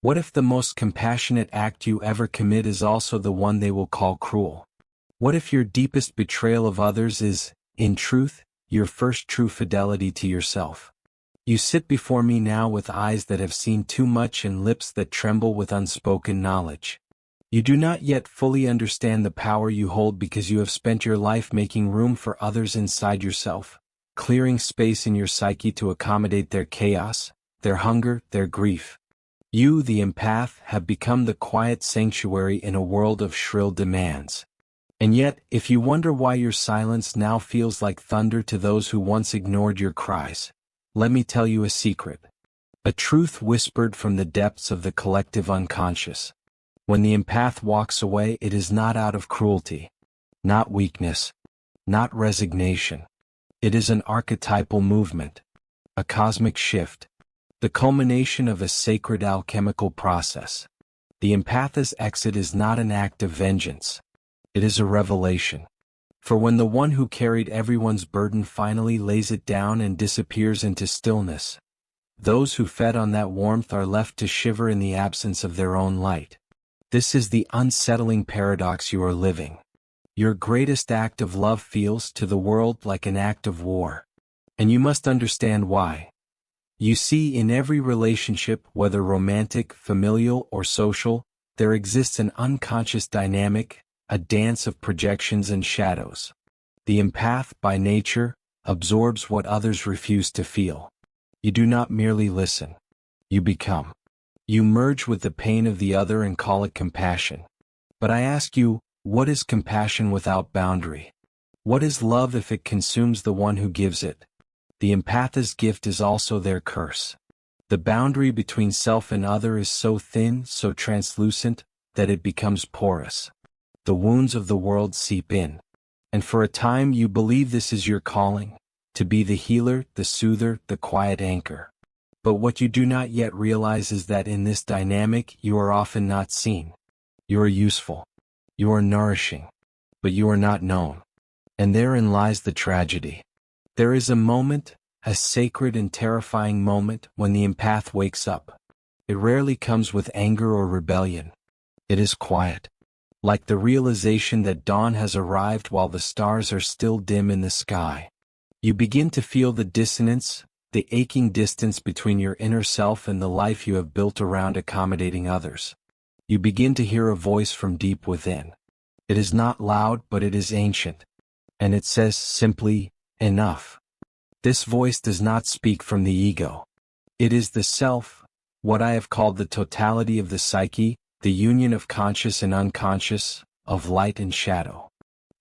What if the most compassionate act you ever commit is also the one they will call cruel? What if your deepest betrayal of others is, in truth, your first true fidelity to yourself? You sit before me now with eyes that have seen too much and lips that tremble with unspoken knowledge. You do not yet fully understand the power you hold because you have spent your life making room for others inside yourself, clearing space in your psyche to accommodate their chaos, their hunger, their grief. You, the empath, have become the quiet sanctuary in a world of shrill demands. And yet, if you wonder why your silence now feels like thunder to those who once ignored your cries, let me tell you a secret. A truth whispered from the depths of the collective unconscious. When the empath walks away, it is not out of cruelty, not weakness, not resignation. It is an archetypal movement, a cosmic shift, the culmination of a sacred alchemical process. The empath's exit is not an act of vengeance. It is a revelation. For when the one who carried everyone's burden finally lays it down and disappears into stillness, those who fed on that warmth are left to shiver in the absence of their own light. This is the unsettling paradox you are living. Your greatest act of love feels to the world like an act of war. And you must understand why. You see, in every relationship, whether romantic, familial, or social, there exists an unconscious dynamic, a dance of projections and shadows. The empath, by nature, absorbs what others refuse to feel. You do not merely listen. You become. You merge with the pain of the other and call it compassion. But I ask you, what is compassion without boundary? What is love if it consumes the one who gives it? The empath's gift is also their curse. The boundary between self and other is so thin, so translucent, that it becomes porous. The wounds of the world seep in. And for a time you believe this is your calling, to be the healer, the soother, the quiet anchor. But what you do not yet realize is that in this dynamic you are often not seen. You are useful. You are nourishing. But you are not known. And therein lies the tragedy. There is a moment, a sacred and terrifying moment, when the empath wakes up. It rarely comes with anger or rebellion. It is quiet. Like the realization that dawn has arrived while the stars are still dim in the sky. You begin to feel the dissonance, the aching distance between your inner self and the life you have built around accommodating others. You begin to hear a voice from deep within. It is not loud, but it is ancient. And it says simply, enough. This voice does not speak from the ego. It is the self, what I have called the totality of the psyche, the union of conscious and unconscious, of light and shadow.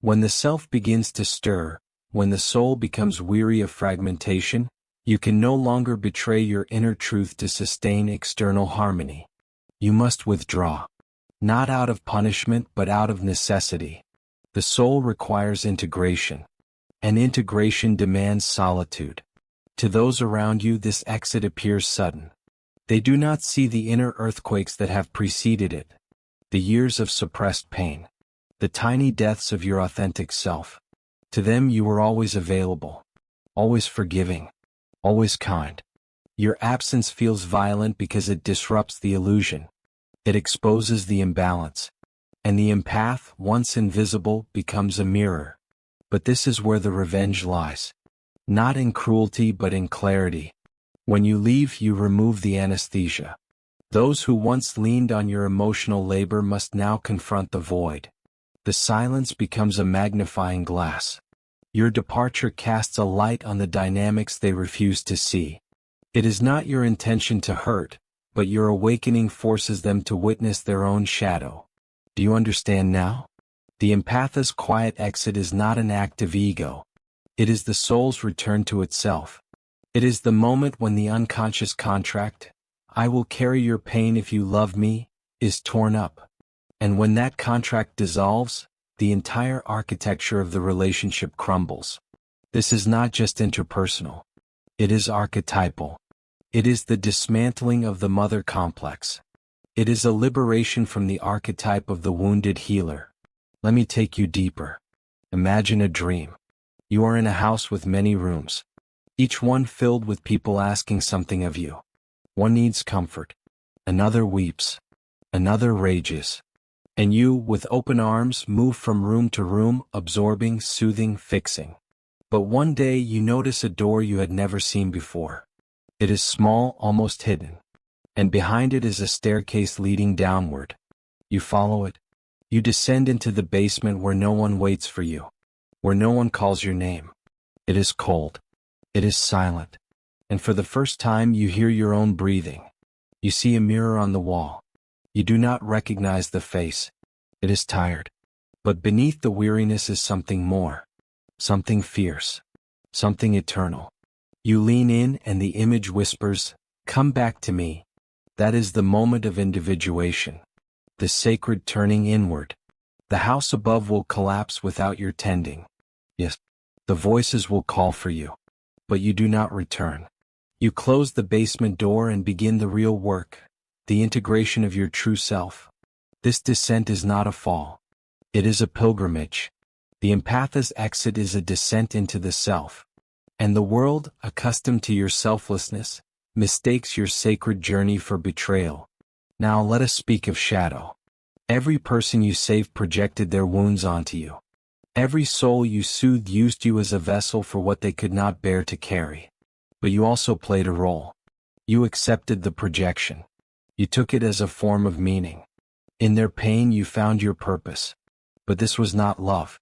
When the self begins to stir, when the soul becomes weary of fragmentation, you can no longer betray your inner truth to sustain external harmony. You must withdraw. Not out of punishment but out of necessity. The soul requires integration. And integration demands solitude. To those around you this exit appears sudden. They do not see the inner earthquakes that have preceded it, the years of suppressed pain, the tiny deaths of your authentic self. To them you were always available, always forgiving, always kind. Your absence feels violent because it disrupts the illusion. It exposes the imbalance. And the empath, once invisible, becomes a mirror. But this is where the revenge lies. Not in cruelty but in clarity. When you leave, you remove the anesthesia. Those who once leaned on your emotional labor must now confront the void. The silence becomes a magnifying glass. Your departure casts a light on the dynamics they refuse to see. It is not your intention to hurt, but your awakening forces them to witness their own shadow. Do you understand now? The empath's quiet exit is not an act of ego. It is the soul's return to itself. It is the moment when the unconscious contract, I will carry your pain if you love me, is torn up. And when that contract dissolves, the entire architecture of the relationship crumbles. This is not just interpersonal. It is archetypal. It is the dismantling of the mother complex. It is a liberation from the archetype of the wounded healer. Let me take you deeper. Imagine a dream. You are in a house with many rooms, each one filled with people asking something of you. One needs comfort. Another weeps. Another rages. And you, with open arms, move from room to room, absorbing, soothing, fixing. But one day you notice a door you had never seen before. It is small, almost hidden. And behind it is a staircase leading downward. You follow it. You descend into the basement where no one waits for you. Where no one calls your name. It is cold. It is silent. And for the first time you hear your own breathing. You see a mirror on the wall. You do not recognize the face. It is tired. But beneath the weariness is something more. Something fierce. Something eternal. You lean in and the image whispers, "Come back to me." That is the moment of individuation. The sacred turning inward. The house above will collapse without your tending. Yes, the voices will call for you. But you do not return. You close the basement door and begin the real work, the integration of your true self. This descent is not a fall. It is a pilgrimage. The empath's exit is a descent into the self. And the world, accustomed to your selflessness, mistakes your sacred journey for betrayal. Now let us speak of shadow. Every person you saved projected their wounds onto you. Every soul you soothed used you as a vessel for what they could not bear to carry. But you also played a role. You accepted the projection. You took it as a form of meaning. In their pain you found your purpose. But this was not love.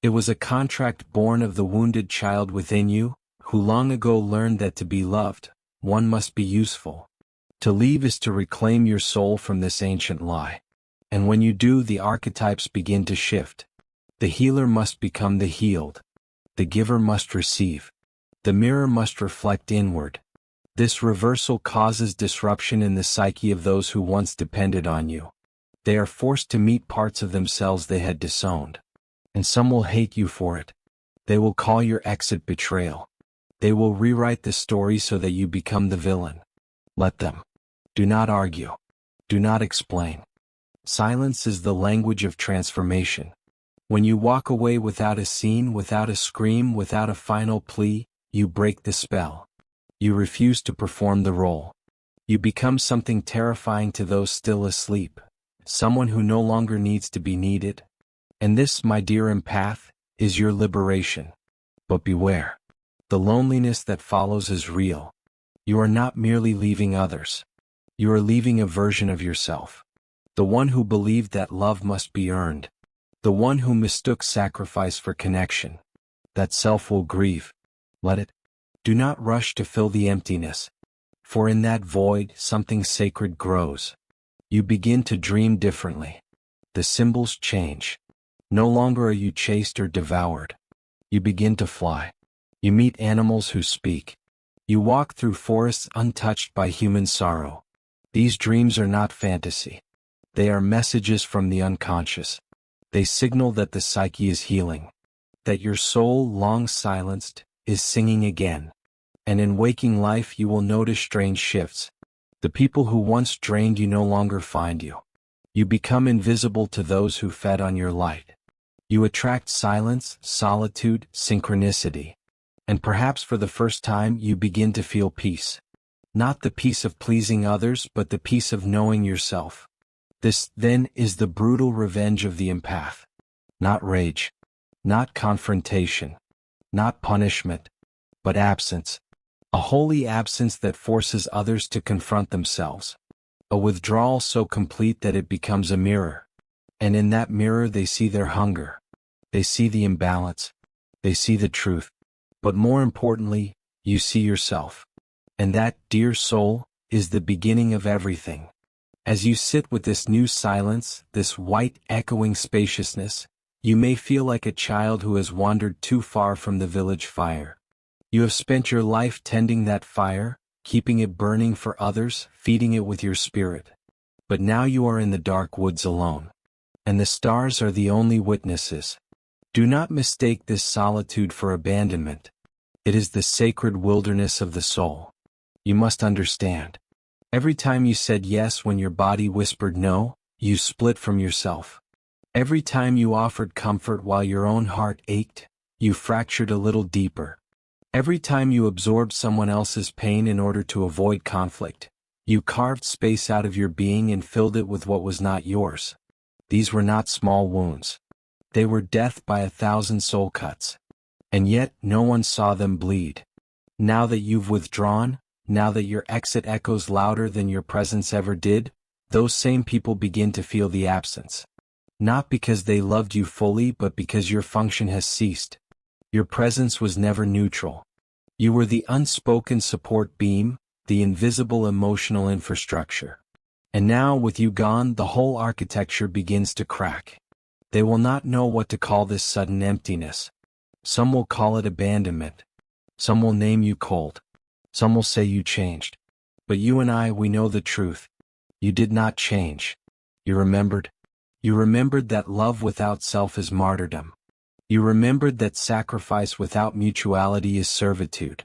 It was a contract born of the wounded child within you, who long ago learned that to be loved, one must be useful. To leave is to reclaim your soul from this ancient lie. And when you do, the archetypes begin to shift. The healer must become the healed. The giver must receive. The mirror must reflect inward. This reversal causes disruption in the psyche of those who once depended on you. They are forced to meet parts of themselves they had disowned. And some will hate you for it. They will call your exit betrayal. They will rewrite the story so that you become the villain. Let them. Do not argue. Do not explain. Silence is the language of transformation. When you walk away without a scene, without a scream, without a final plea, you break the spell. You refuse to perform the role. You become something terrifying to those still asleep. Someone who no longer needs to be needed. And this, my dear empath, is your liberation. But beware. The loneliness that follows is real. You are not merely leaving others. You are leaving a version of yourself. The one who believed that love must be earned. The one who mistook sacrifice for connection. That self will grieve. Let it. Do not rush to fill the emptiness. For in that void, something sacred grows. You begin to dream differently. The symbols change. No longer are you chased or devoured. You begin to fly. You meet animals who speak. You walk through forests untouched by human sorrow. These dreams are not fantasy. They are messages from the unconscious. They signal that the psyche is healing. That your soul, long silenced, is singing again. And in waking life you will notice strange shifts. The people who once drained you no longer find you. You become invisible to those who fed on your light. You attract silence, solitude, synchronicity. And perhaps for the first time you begin to feel peace. Not the peace of pleasing others, but the peace of knowing yourself. This, then, is the brutal revenge of the empath. Not rage. Not confrontation. Not punishment. But absence. A holy absence that forces others to confront themselves. A withdrawal so complete that it becomes a mirror. And in that mirror they see their hunger. They see the imbalance. They see the truth. But more importantly, you see yourself. And that, dear soul, is the beginning of everything. As you sit with this new silence, this white, echoing spaciousness, you may feel like a child who has wandered too far from the village fire. You have spent your life tending that fire, keeping it burning for others, feeding it with your spirit. But now you are in the dark woods alone. And the stars are the only witnesses. Do not mistake this solitude for abandonment. It is the sacred wilderness of the soul. You must understand. Every time you said yes when your body whispered no, you split from yourself. Every time you offered comfort while your own heart ached, you fractured a little deeper. Every time you absorbed someone else's pain in order to avoid conflict, You carved space out of your being and filled it with what was not yours. These were not small wounds. They were death by 1,000 soul cuts. And yet, no one saw them bleed. Now that you've withdrawn, now that your exit echoes louder than your presence ever did, those same people begin to feel the absence. Not because they loved you fully, but because your function has ceased. Your presence was never neutral. You were the unspoken support beam, the invisible emotional infrastructure. And now, with you gone, the whole architecture begins to crack. They will not know what to call this sudden emptiness. Some will call it abandonment. Some will name you cold. Some will say you changed. But you and I, we know the truth. You did not change. You remembered. You remembered that love without self is martyrdom. You remembered that sacrifice without mutuality is servitude.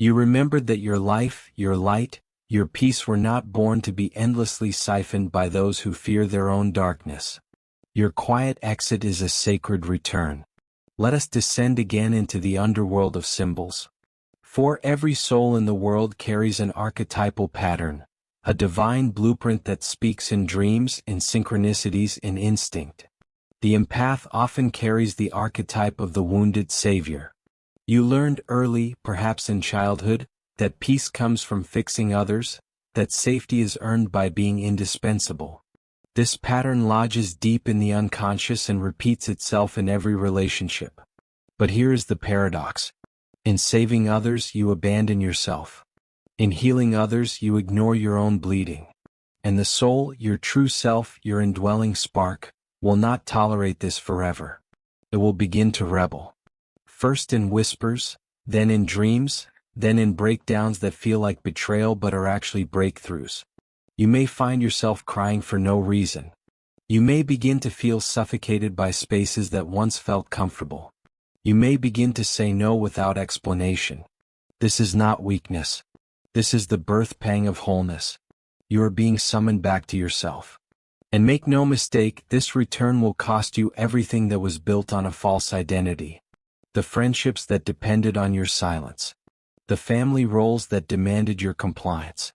You remembered that your life, your light, your peace were not born to be endlessly siphoned by those who fear their own darkness. Your quiet exit is a sacred return. Let us descend again into the underworld of symbols. For every soul in the world carries an archetypal pattern, a divine blueprint that speaks in dreams, in synchronicities, in instinct. The empath often carries the archetype of the wounded savior. You learned early, perhaps in childhood, that peace comes from fixing others, that safety is earned by being indispensable. This pattern lodges deep in the unconscious and repeats itself in every relationship. But here is the paradox. In saving others, you abandon yourself. In healing others, you ignore your own bleeding. And the soul, your true self, your indwelling spark, will not tolerate this forever. It will begin to rebel. First in whispers, then in dreams, then in breakdowns that feel like betrayal but are actually breakthroughs. You may find yourself crying for no reason. You may begin to feel suffocated by spaces that once felt comfortable. You may begin to say no without explanation. This is not weakness. This is the birth pang of wholeness. You are being summoned back to yourself. And make no mistake, this return will cost you everything that was built on a false identity. The friendships that depended on your silence. The family roles that demanded your compliance.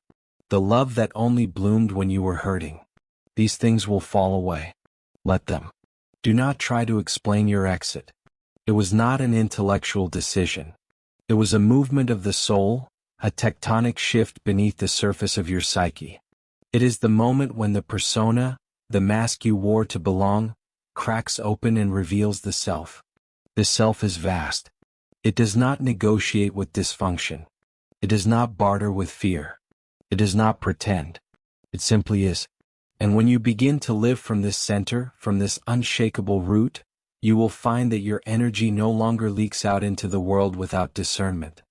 The love that only bloomed when you were hurting. These things will fall away. Let them. Do not try to explain your exit. It was not an intellectual decision. It was a movement of the soul, a tectonic shift beneath the surface of your psyche. It is the moment when the persona, the mask you wore to belong, cracks open and reveals the self. The self is vast. It does not negotiate with dysfunction. It does not barter with fear. It does not pretend. It simply is. And when you begin to live from this center, from this unshakable root, you will find that your energy no longer leaks out into the world without discernment.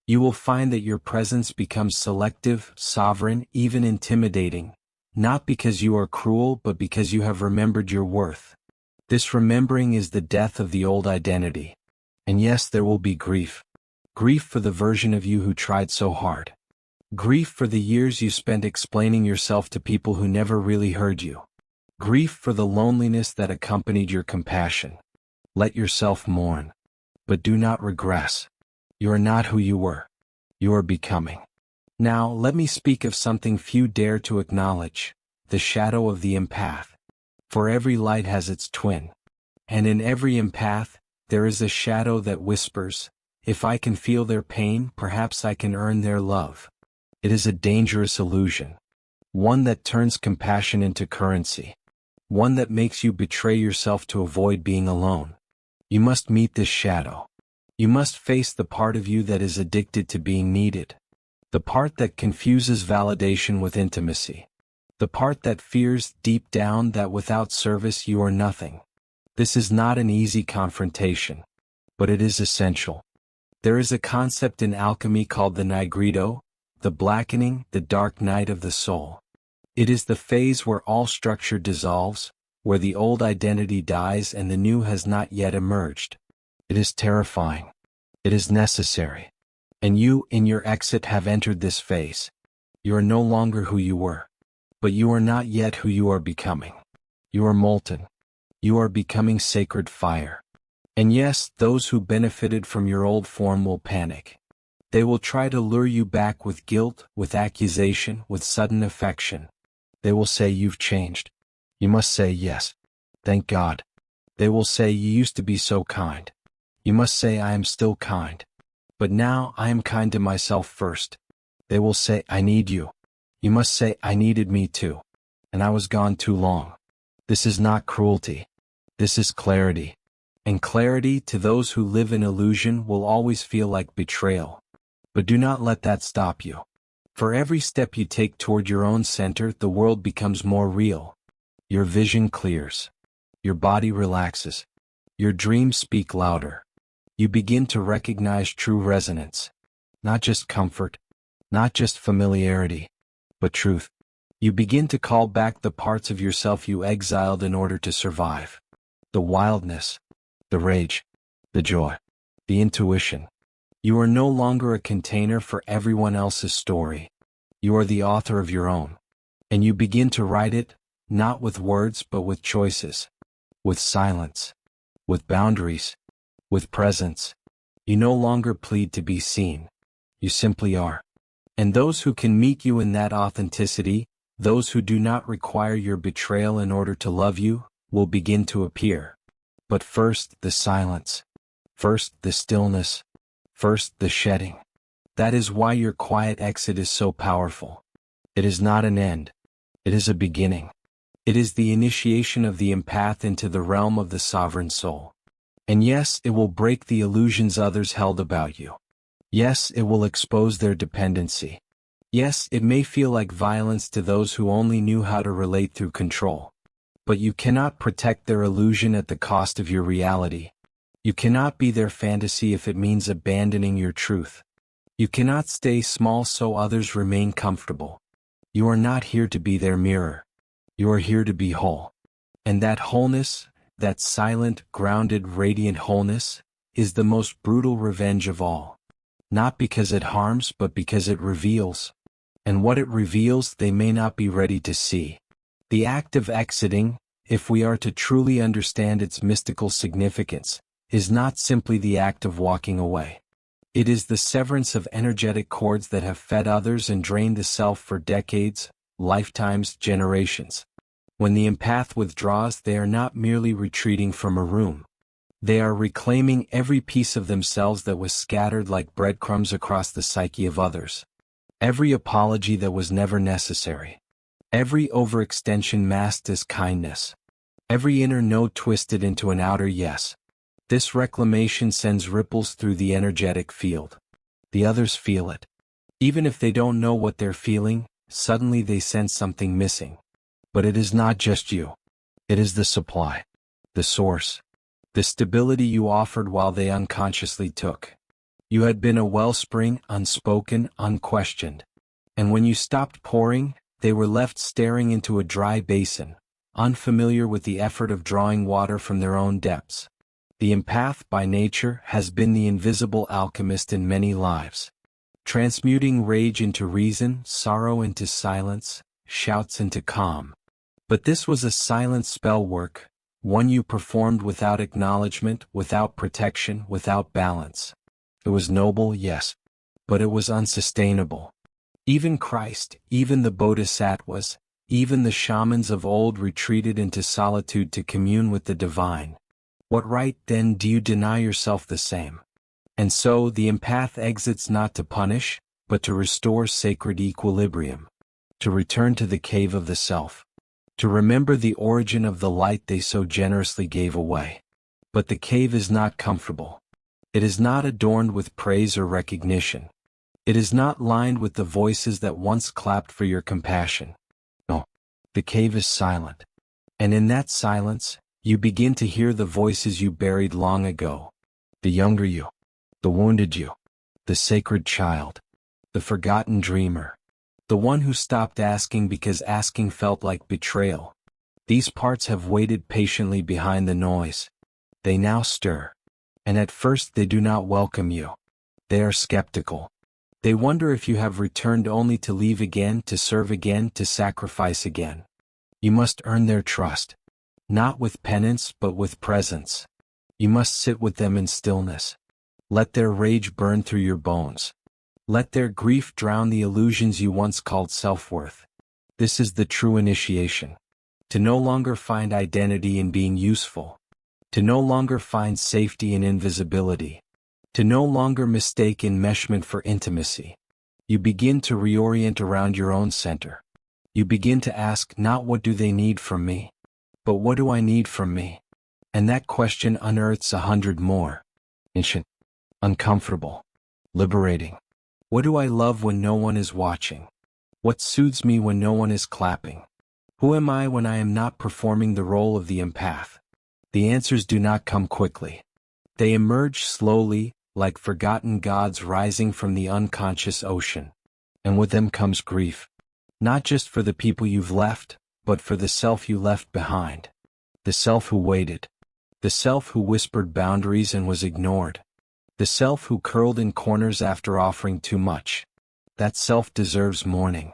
You will find that your presence becomes selective, sovereign, even intimidating, not because you are cruel but because you have remembered your worth. This remembering is the death of the old identity. And yes, there will be grief. Grief for the version of you who tried so hard. Grief for the years you spent explaining yourself to people who never really heard you. Grief for the loneliness that accompanied your compassion. Let yourself mourn. But do not regress. You are not who you were. You are becoming. Now, let me speak of something few dare to acknowledge, the shadow of the empath. For every light has its twin. And in every empath, there is a shadow that whispers, if I can feel their pain, perhaps I can earn their love. It is a dangerous illusion. One that turns compassion into currency. One that makes you betray yourself to avoid being alone. You must meet this shadow. You must face the part of you that is addicted to being needed. The part that confuses validation with intimacy. The part that fears deep down that without service you are nothing. This is not an easy confrontation, but it is essential. There is a concept in alchemy called the nigredo, the blackening, the dark night of the soul. It is the phase where all structure dissolves, where the old identity dies and the new has not yet emerged. It is terrifying. It is necessary. And you, in your exit, have entered this phase. You are no longer who you were. But you are not yet who you are becoming. You are molten. You are becoming sacred fire. And yes, those who benefited from your old form will panic. They will try to lure you back with guilt, with accusation, with sudden affection. They will say you've changed. You must say yes. Thank God. They will say you used to be so kind. You must say I am still kind. But now I am kind to myself first. They will say I need you. You must say I needed me too. And I was gone too long. This is not cruelty. This is clarity. And clarity, to those who live in illusion, will always feel like betrayal. But do not let that stop you. For every step you take toward your own center, the world becomes more real. Your vision clears. Your body relaxes. Your dreams speak louder. You begin to recognize true resonance. Not just comfort, not just familiarity, but truth. You begin to call back the parts of yourself you exiled in order to survive. The wildness, the rage, the joy, the intuition. You are no longer a container for everyone else's story. You are the author of your own. And you begin to write it, not with words but with choices. With silence. With boundaries. With presence. You no longer plead to be seen. You simply are. And those who can meet you in that authenticity, those who do not require your betrayal in order to love you, will begin to appear. But first, the silence. First, the stillness. First, the shedding. That is why your quiet exit is so powerful. It is not an end. It is a beginning. It is the initiation of the empath into the realm of the sovereign soul. And yes, it will break the illusions others held about you. Yes, it will expose their dependency. Yes, it may feel like violence to those who only knew how to relate through control. But you cannot protect their illusion at the cost of your reality. You cannot be their fantasy if it means abandoning your truth. You cannot stay small so others remain comfortable. You are not here to be their mirror. You are here to be whole. And that wholeness, that silent, grounded, radiant wholeness, is the most brutal revenge of all. Not because it harms, but because it reveals. And what it reveals they may not be ready to see. The act of exiting, if we are to truly understand its mystical significance, is not simply the act of walking away. It is the severance of energetic cords that have fed others and drained the self for decades, lifetimes, generations. When the empath withdraws, they are not merely retreating from a room. They are reclaiming every piece of themselves that was scattered like breadcrumbs across the psyche of others. Every apology that was never necessary. Every overextension masked as kindness. Every inner no twisted into an outer yes. This reclamation sends ripples through the energetic field. The others feel it. Even if they don't know what they're feeling, suddenly they sense something missing. But it is not just you. It is the supply. The source. The stability you offered while they unconsciously took. You had been a wellspring, unspoken, unquestioned. And when you stopped pouring, they were left staring into a dry basin, unfamiliar with the effort of drawing water from their own depths. The empath, by nature, has been the invisible alchemist in many lives. Transmuting rage into reason, sorrow into silence, shouts into calm. But this was a silent spell work, one you performed without acknowledgement, without protection, without balance. It was noble, yes, but it was unsustainable. Even Christ, even the bodhisattvas, even the shamans of old retreated into solitude to commune with the divine. What right then do you deny yourself the same? And so the empath exits not to punish, but to restore sacred equilibrium. To return to the cave of the self. To remember the origin of the light they so generously gave away. But the cave is not comfortable. It is not adorned with praise or recognition. It is not lined with the voices that once clapped for your compassion. No, the cave is silent. And in that silence, you begin to hear the voices you buried long ago. The younger you. The wounded you. The sacred child. The forgotten dreamer. The one who stopped asking because asking felt like betrayal. These parts have waited patiently behind the noise. They now stir. And at first they do not welcome you. They are skeptical. They wonder if you have returned only to leave again, to serve again, to sacrifice again. You must earn their trust. Not with penance but with presence. You must sit with them in stillness. Let their rage burn through your bones. Let their grief drown the illusions you once called self-worth. This is the true initiation. To no longer find identity in being useful. To no longer find safety in invisibility. To no longer mistake enmeshment for intimacy. You begin to reorient around your own center. You begin to ask not what do they need from me, but what do I need from me? And that question unearths 100 more. Ancient, uncomfortable, liberating. What do I love when no one is watching? What soothes me when no one is clapping? Who am I when I am not performing the role of the empath? The answers do not come quickly. They emerge slowly, like forgotten gods rising from the unconscious ocean. And with them comes grief. Not just for the people you've left, but for the self you left behind. The self who waited. The self who whispered boundaries and was ignored. The self who curled in corners after offering too much. That self deserves mourning.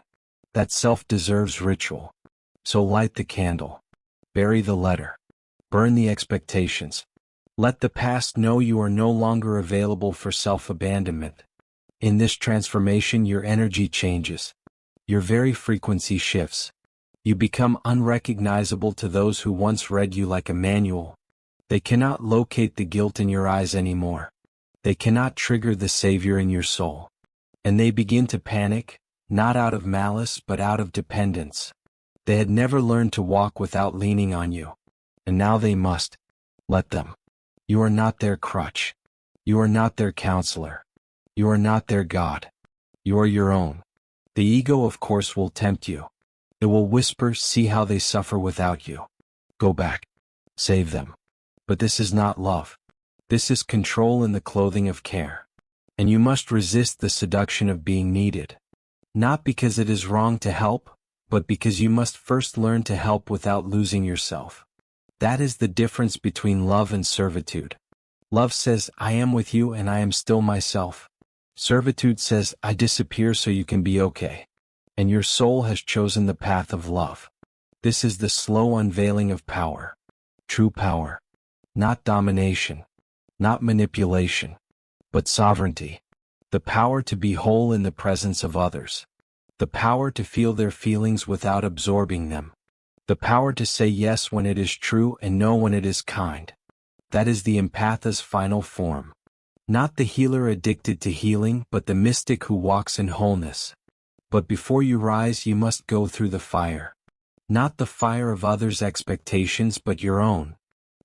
That self deserves ritual. So light the candle. Bury the letter. Burn the expectations. Let the past know you are no longer available for self-abandonment. In this transformation your energy changes. Your very frequency shifts. You become unrecognizable to those who once read you like a manual. They cannot locate the guilt in your eyes anymore. They cannot trigger the savior in your soul. And they begin to panic, not out of malice but out of dependence. They had never learned to walk without leaning on you. And now they must. Let them. You are not their crutch. You are not their counselor. You are not their God. You are your own. The ego of course will tempt you. It will whisper, see how they suffer without you. Go back. Save them. But this is not love. This is control in the clothing of care. And you must resist the seduction of being needed. Not because it is wrong to help, but because you must first learn to help without losing yourself. That is the difference between love and servitude. Love says, I am with you and I am still myself. Servitude says, I disappear so you can be okay. And your soul has chosen the path of love. This is the slow unveiling of power. True power. Not domination. Not manipulation. But sovereignty. The power to be whole in the presence of others. The power to feel their feelings without absorbing them. The power to say yes when it is true and no when it is kind. That is the empath's final form. Not the healer addicted to healing, but the mystic who walks in wholeness. But before you rise, you must go through the fire. Not the fire of others' expectations, but your own.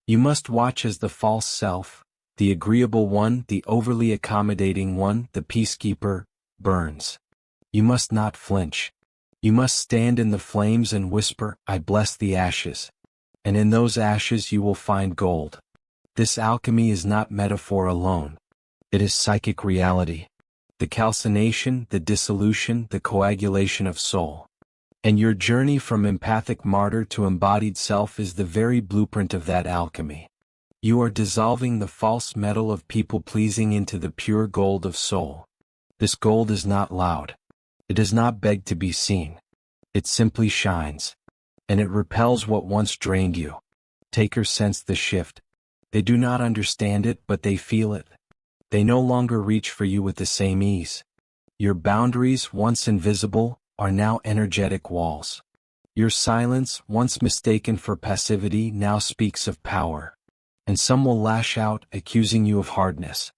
You must watch as the false self, the agreeable one, the overly accommodating one, the peacekeeper, burns. You must not flinch. You must stand in the flames and whisper, I bless the ashes. And in those ashes you will find gold. This alchemy is not metaphor alone. It is psychic reality. The calcination, the dissolution, the coagulation of soul. And your journey from empathic martyr to embodied self is the very blueprint of that alchemy. You are dissolving the false metal of people-pleasing into the pure gold of soul. This gold is not loud. It does not beg to be seen. It simply shines. And it repels what once drained you. Takers sense the shift. They do not understand it, but they feel it. They no longer reach for you with the same ease. Your boundaries, once invisible, are now energetic walls. Your silence, once mistaken for passivity, now speaks of power. And some will lash out, accusing you of hardness.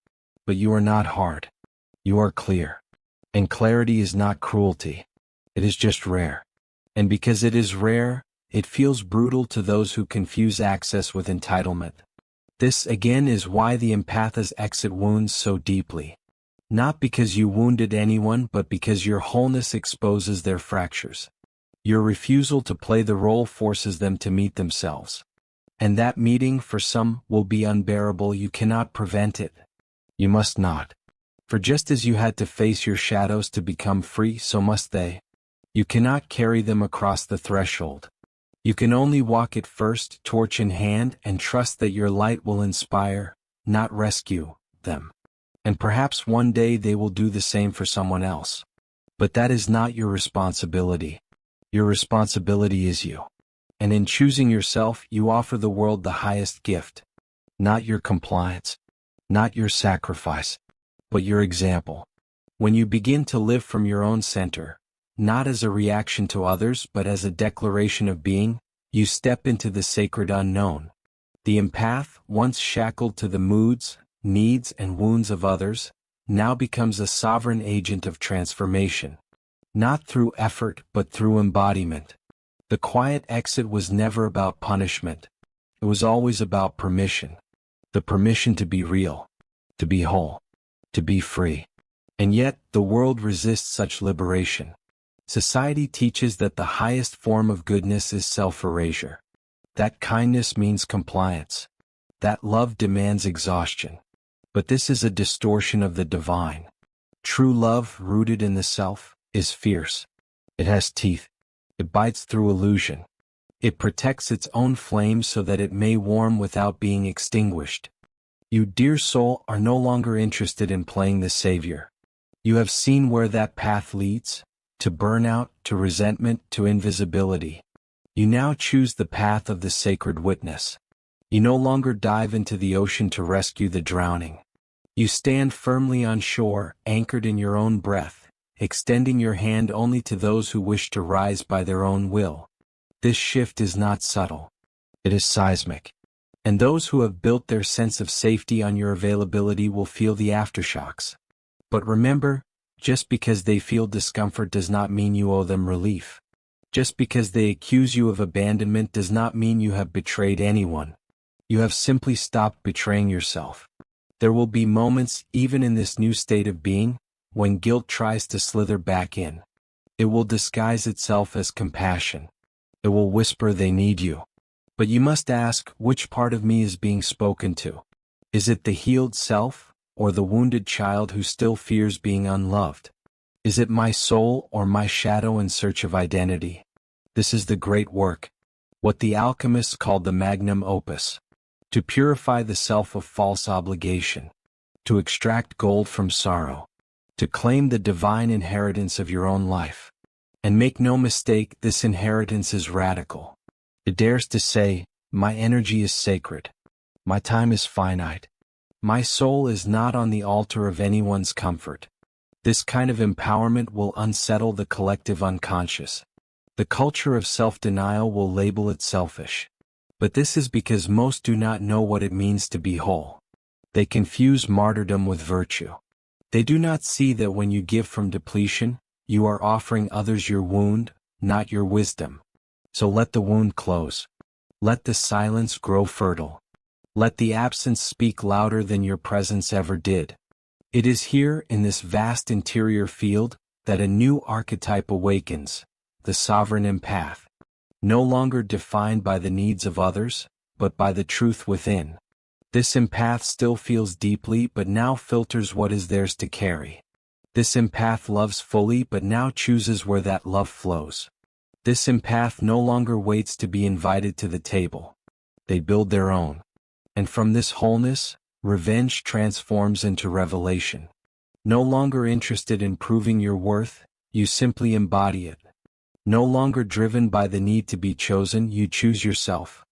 But you are not hard. You are clear. And clarity is not cruelty. It is just rare. And because it is rare, it feels brutal to those who confuse access with entitlement. This again is why the empaths exit wounds so deeply. Not because you wounded anyone, but because your wholeness exposes their fractures. Your refusal to play the role forces them to meet themselves. And that meeting, for some, will be unbearable. You cannot prevent it. You must not. For just as you had to face your shadows to become free, so must they. You cannot carry them across the threshold. You can only walk it first, torch in hand, and trust that your light will inspire, not rescue, them. And perhaps one day they will do the same for someone else. But that is not your responsibility. Your responsibility is you. And in choosing yourself, you offer the world the highest gift. Not your compliance. Not your sacrifice. But your example. When you begin to live from your own center, not as a reaction to others but as a declaration of being, you step into the sacred unknown. The empath, once shackled to the moods, needs and wounds of others, now becomes a sovereign agent of transformation. Not through effort but through embodiment. The quiet exit was never about punishment. It was always about permission. The permission to be real, to be whole, to be free. And yet, the world resists such liberation. Society teaches that the highest form of goodness is self-erasure. That kindness means compliance. That love demands exhaustion. But this is a distortion of the divine. True love, rooted in the self, is fierce. It has teeth. It bites through illusion. It protects its own flame so that it may warm without being extinguished. You, dear soul, are no longer interested in playing the savior. You have seen where that path leads, to burnout, to resentment, to invisibility. You now choose the path of the sacred witness. You no longer dive into the ocean to rescue the drowning. You stand firmly on shore, anchored in your own breath, extending your hand only to those who wish to rise by their own will. This shift is not subtle. It is seismic. And those who have built their sense of safety on your availability will feel the aftershocks. But remember, just because they feel discomfort does not mean you owe them relief. Just because they accuse you of abandonment does not mean you have betrayed anyone. You have simply stopped betraying yourself. There will be moments, even in this new state of being, when guilt tries to slither back in. It will disguise itself as compassion. It will whisper they need you. But you must ask, which part of me is being spoken to? Is it the healed self, or the wounded child who still fears being unloved? Is it my soul or my shadow in search of identity? This is the great work, what the alchemists called the magnum opus. To purify the self of false obligation. To extract gold from sorrow. To claim the divine inheritance of your own life. And make no mistake, this inheritance is radical. It dares to say, my energy is sacred. My time is finite. My soul is not on the altar of anyone's comfort. This kind of empowerment will unsettle the collective unconscious. The culture of self-denial will label it selfish. But this is because most do not know what it means to be whole. They confuse martyrdom with virtue. They do not see that when you give from depletion, you are offering others your wound, not your wisdom. So let the wound close. Let the silence grow fertile. Let the absence speak louder than your presence ever did. It is here, in this vast interior field, that a new archetype awakens, the sovereign empath. No longer defined by the needs of others, but by the truth within. This empath still feels deeply but now filters what is theirs to carry. This empath loves fully but now chooses where that love flows. This empath no longer waits to be invited to the table. They build their own. And from this wholeness, revenge transforms into revelation. No longer interested in proving your worth, you simply embody it. No longer driven by the need to be chosen, you choose yourself.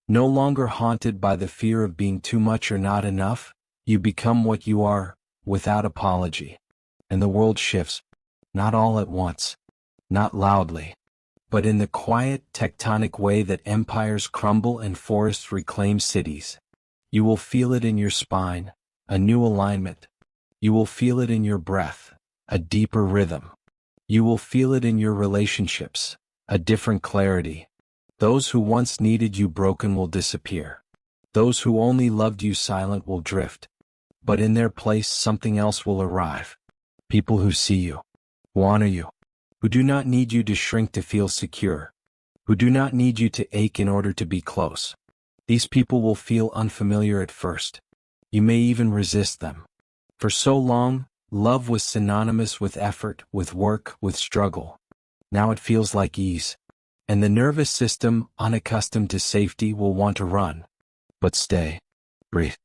No longer haunted by the fear of being too much or not enough, you become what you are, without apology. And the world shifts, not all at once, not loudly, but in the quiet, tectonic way that empires crumble and forests reclaim cities. You will feel it in your spine, a new alignment. You will feel it in your breath, a deeper rhythm. You will feel it in your relationships, a different clarity. Those who once needed you broken will disappear. Those who only loved you silent will drift. But in their place something else will arrive. People who see you, who honor you, who do not need you to shrink to feel secure, who do not need you to ache in order to be close. These people will feel unfamiliar at first. You may even resist them. For so long, love was synonymous with effort, with work, with struggle. Now it feels like ease. And the nervous system, unaccustomed to safety, will want to run. But stay. Breathe.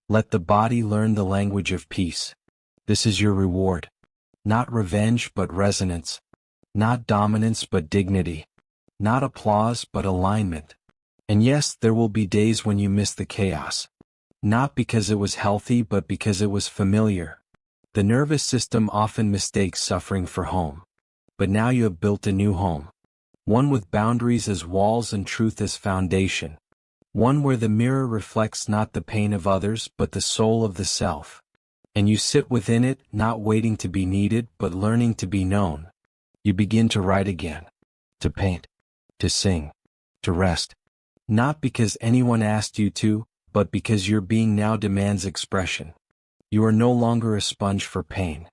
Let the body learn the language of peace. This is your reward. Not revenge but resonance. Not dominance but dignity. Not applause but alignment. And yes, there will be days when you miss the chaos. Not because it was healthy but because it was familiar. The nervous system often mistakes suffering for home. But now you have built a new home. One with boundaries as walls and truth as foundation. One where the mirror reflects not the pain of others but the soul of the self. And you sit within it, not waiting to be needed but learning to be known. You begin to write again. To paint. To sing. To rest. Not because anyone asked you to, but because your being now demands expression. You are no longer a sponge for pain.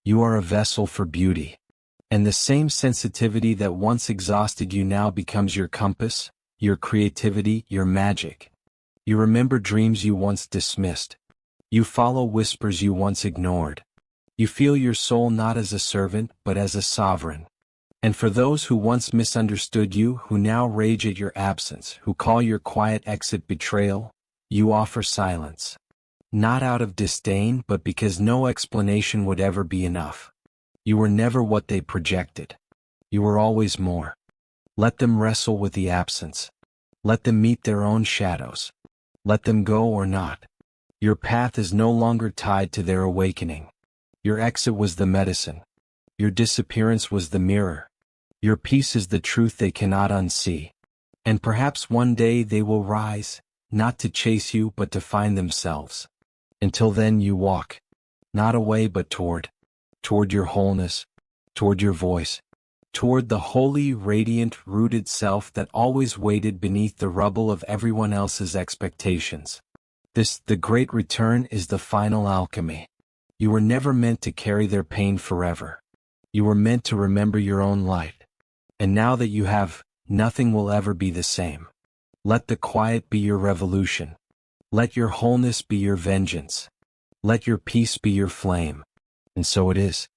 You are a vessel for beauty. And the same sensitivity that once exhausted you now becomes your compass, your creativity, your magic. You remember dreams you once dismissed. You follow whispers you once ignored. You feel your soul not as a servant but as a sovereign. And for those who once misunderstood you, who now rage at your absence, who call your quiet exit betrayal, you offer silence. Not out of disdain but because no explanation would ever be enough. You were never what they projected. You were always more. Let them wrestle with the absence. Let them meet their own shadows. Let them go or not. Your path is no longer tied to their awakening. Your exit was the medicine. Your disappearance was the mirror. Your peace is the truth they cannot unsee. And perhaps one day they will rise, not to chase you but to find themselves. Until then you walk. Not away but toward your wholeness, toward your voice, toward the holy, radiant, rooted self that always waited beneath the rubble of everyone else's expectations. This, the great return, is the final alchemy. You were never meant to carry their pain forever. You were meant to remember your own light. And now that you have, nothing will ever be the same. Let the quiet be your revolution. Let your wholeness be your vengeance. Let your peace be your flame. And so it is.